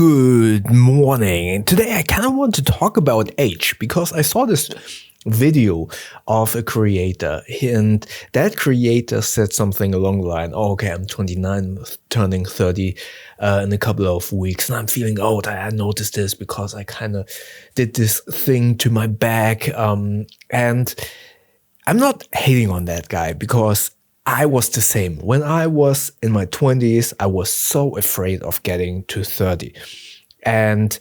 Good morning. Today I kind of want to talk about age because I saw this video of a creator and that creator said something along the line, oh, okay, I'm 29, turning 30 in a couple of weeks and I'm feeling old. I noticed this because I kind of did this thing to my back. And I'm not hating on that guy because I was the same. When I was in my 20s, I was so afraid of getting to 30. And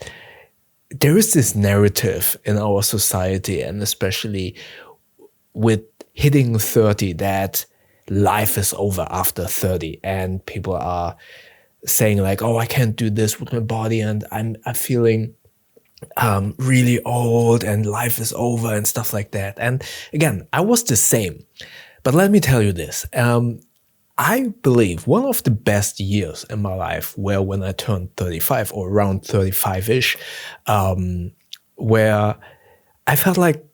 there is this narrative in our society, and especially with hitting 30, that life is over after 30. And people are saying like, oh, I can't do this with my body and I'm feeling really old and life is over and stuff like that. And again, I was the same. But let me tell you this, I believe one of the best years in my life were when I turned 35 or around 35-ish, where I felt like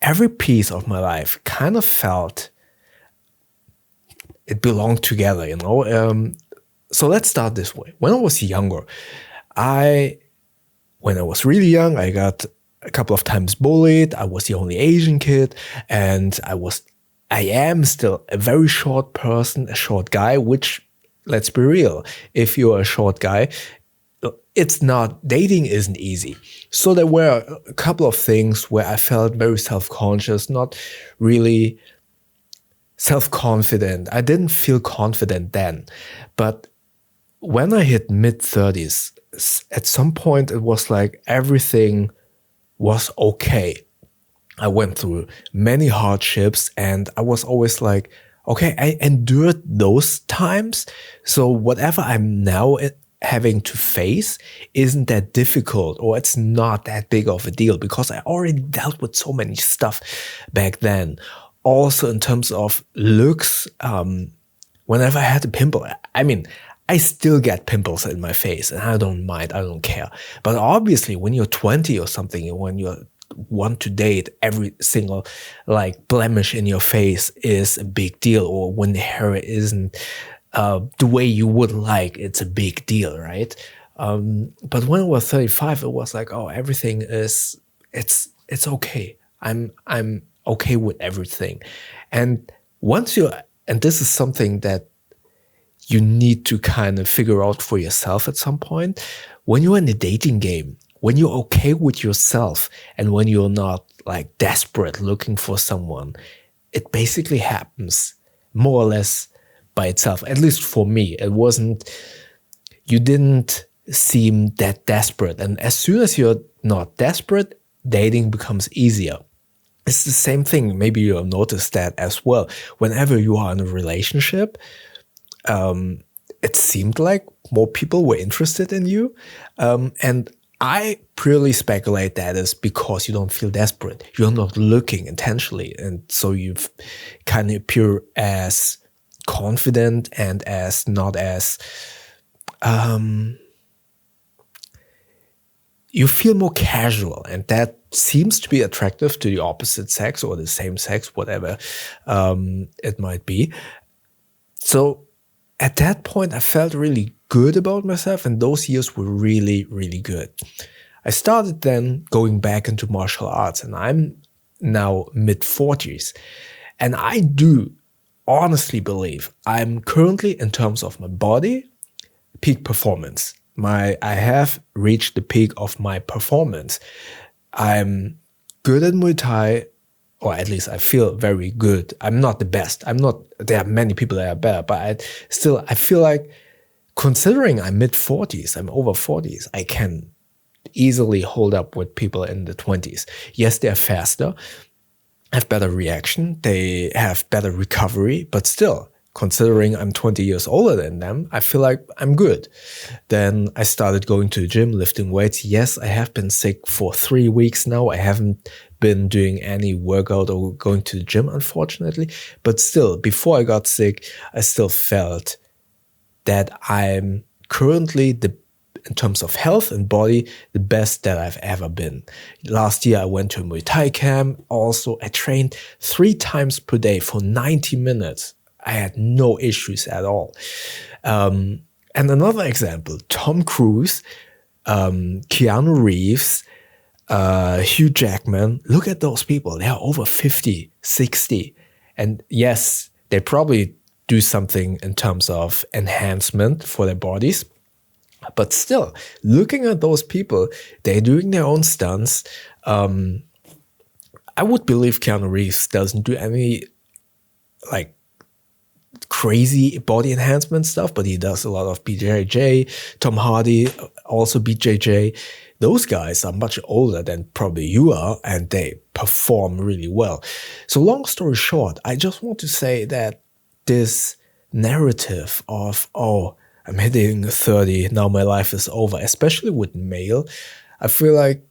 every piece of my life kind of felt it belonged together, you know. So let's start this way. When I was younger, when I was really young, I got a couple of times bullied. I was the only Asian kid and I am still a very short person, a short guy, which, let's be real, if you're a short guy, dating isn't easy. So there were a couple of things where I felt very self-conscious, not really self-confident. I didn't feel confident then. But when I hit mid-30s, at some point it was like everything was okay. I went through many hardships and I was always like, okay, I endured those times. So whatever I'm now having to face isn't that difficult or it's not that big of a deal because I already dealt with so many stuff back then. Also in terms of looks, whenever I had a pimple, I still get pimples in my face and I don't mind, I don't care. But obviously when you're 20 or something, when you're want to date, every single like blemish in your face is a big deal, or when the hair isn't the way you would like, it's a big deal, right? But when I was 35, it was like, oh, everything is it's okay. I'm okay with everything. And and this is something that you need to kind of figure out for yourself at some point. When you're in the dating game, when you're okay with yourself and when you're not like desperate looking for someone, it basically happens more or less by itself. At least for me, you didn't seem that desperate. And as soon as you're not desperate, dating becomes easier. It's the same thing. Maybe you'll notice that as well. Whenever you are in a relationship, it seemed like more people were interested in you. And I purely speculate that is because you don't feel desperate. You're not looking intentionally. And so you kind of appear as confident and as not as, you feel more casual. And that seems to be attractive to the opposite sex or the same sex, whatever it might be. So at that point, I felt really good about myself, and those years were really, really good. I started then going back into martial arts, and I'm now mid-40s. And I do honestly believe I'm currently, in terms of my body, peak performance. I have reached the peak of my performance. I'm good at Muay Thai, or at least I feel very good. I'm not the best. There are many people that are better, but I feel like considering I'm mid-40s, I'm over 40s, I can easily hold up with people in the 20s. Yes, they're faster, have better reaction, they have better recovery, but still, considering I'm 20 years older than them, I feel like I'm good. Then I started going to the gym, lifting weights. Yes, I have been sick for 3 weeks now. I haven't been doing any workout or going to the gym, unfortunately. But still, before I got sick, I still felt that I'm currently, in terms of health and body, the best that I've ever been. Last year, I went to a Muay Thai camp. Also, I trained 3 times per day for 90 minutes. I had no issues at all. And another example, Tom Cruise, Keanu Reeves, Hugh Jackman, look at those people. They are over 50, 60. And yes, they probably do something in terms of enhancement for their bodies. But still, looking at those people, they're doing their own stunts. I would believe Keanu Reeves doesn't do any like crazy body enhancement stuff, but he does a lot of BJJ. Tom Hardy, also BJJ. Those guys are much older than probably you are, and they perform really well. So long story short, I just want to say that this narrative of, oh, I'm hitting 30, now my life is over, especially with male, I feel like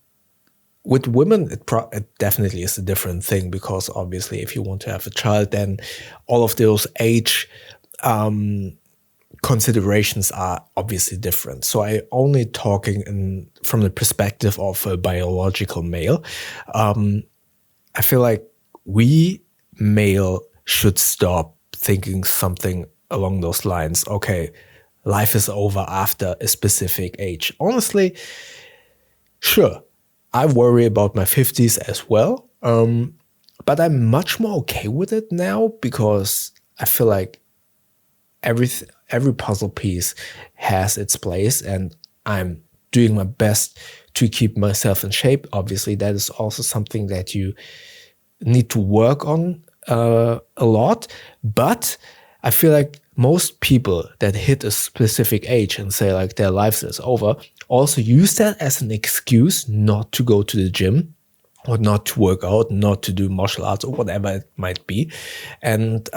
with women, it definitely is a different thing, because obviously if you want to have a child, then all of those age considerations are obviously different. So I only talking from the perspective of a biological male. I feel like we male should stop thinking something along those lines. Okay, life is over after a specific age. Honestly, sure, I worry about my 50s as well. But I'm much more okay with it now, because I feel like every puzzle piece has its place, and I'm doing my best to keep myself in shape. Obviously, that is also something that you need to work on a lot. But I feel like most people that hit a specific age and say like their life is over also use that as an excuse not to go to the gym, or not to work out, not to do martial arts, or whatever it might be, and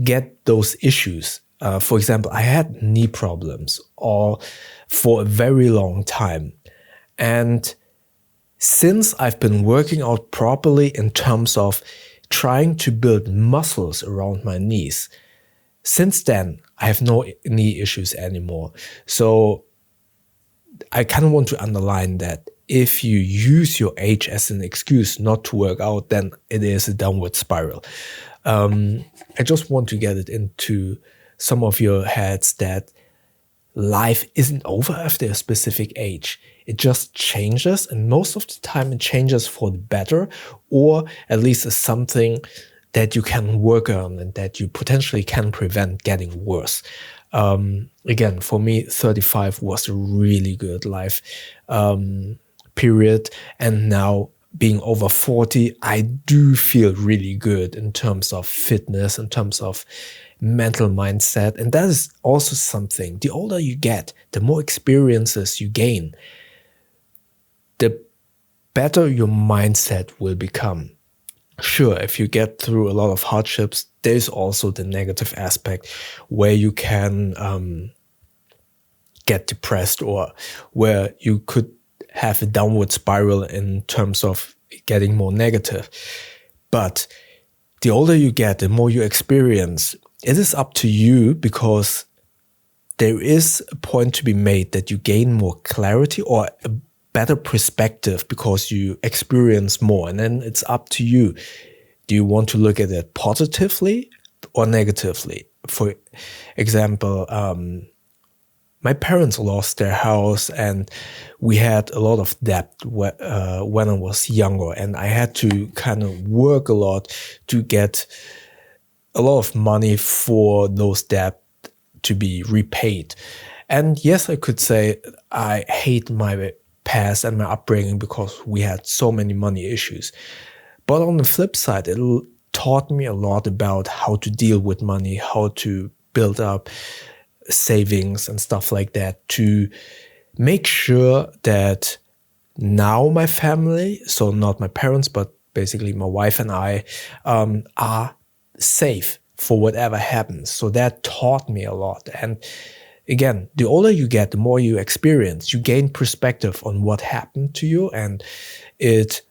get those issues. For example, I had knee problems for a very long time. And since I've been working out properly in terms of trying to build muscles around my knees, since then, I have no knee issues anymore. So I kind of want to underline that if you use your age as an excuse not to work out, then it is a downward spiral. I just want to get it into some of your heads that life isn't over after a specific age. It just changes, and most of the time it changes for the better, or at least is something that you can work on and that you potentially can prevent getting worse. Again, for me, 35 was a really good life period, and now being over 40, I do feel really good in terms of fitness, in terms of mental mindset. And that is also something. The older you get, the more experiences you gain, the better your mindset will become. Sure, if you get through a lot of hardships, there's also the negative aspect where you can get depressed, or where you could have a downward spiral in terms of getting more negative. But the older you get, the more you experience. It is up to you, because there is a point to be made that you gain more clarity or a better perspective because you experience more. And then it's up to you. Do you want to look at it positively or negatively? For example, my parents lost their house, and we had a lot of debt when I was younger, and I had to kind of work a lot to get a lot of money for those debt to be repaid. And yes, I could say I hate my past and my upbringing because we had so many money issues. But on the flip side, it taught me a lot about how to deal with money, how to build up savings and stuff like that, to make sure that now my family, so not my parents, but basically my wife and I, are safe for whatever happens. So that taught me a lot. And again, the older you get, the more you experience, you gain perspective on what happened to you. And it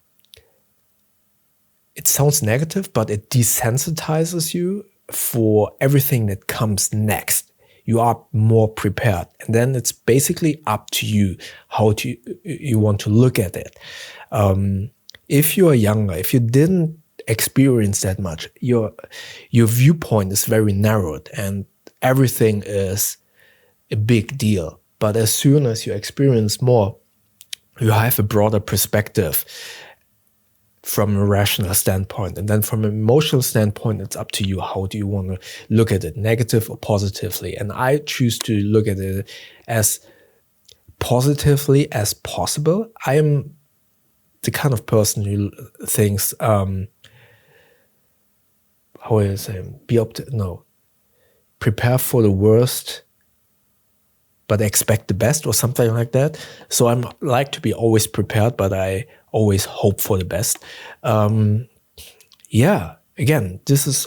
sounds negative, but it desensitizes you for everything that comes next. You are more prepared. And then it's basically up to you how you want to look at it. If you are younger, if you didn't experience that much, your viewpoint is very narrowed, and everything is a big deal. But as soon as you experience more, you have a broader perspective from a rational standpoint. And then from an emotional standpoint, it's up to you. How do you want to look at it, negative or positively? And I choose to look at it as positively as possible. I am the kind of person who thinks, how would I say, prepare for the worst, but expect the best, or something like that. So I'm like to be always prepared, but I always hope for the best. Yeah, again, this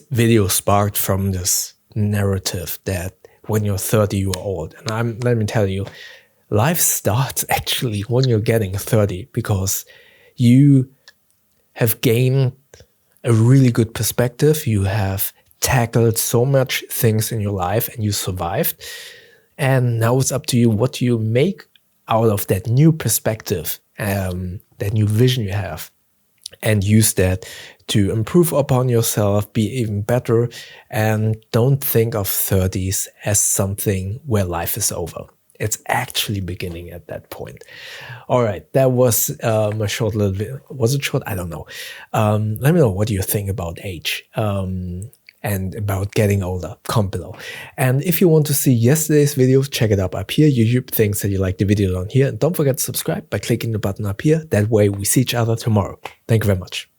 video sparked from this narrative that when you're 30, you're old. And let me tell you, life starts actually when you're getting 30, because you have gained a really good perspective. You have tackled so much things in your life and you survived. And now it's up to you. What do you make out of that new perspective, that new vision you have, and use that to improve upon yourself, be even better, and don't think of 30s as something where life is over. It's actually beginning at that point. All right, that was my short little video. Was it short? I don't know. Let me know what you think about age and about getting older. Comment below. And if you want to see yesterday's video, check it up here. YouTube thinks that you like the video down here. And don't forget to subscribe by clicking the button up here. That way we see each other tomorrow. Thank you very much.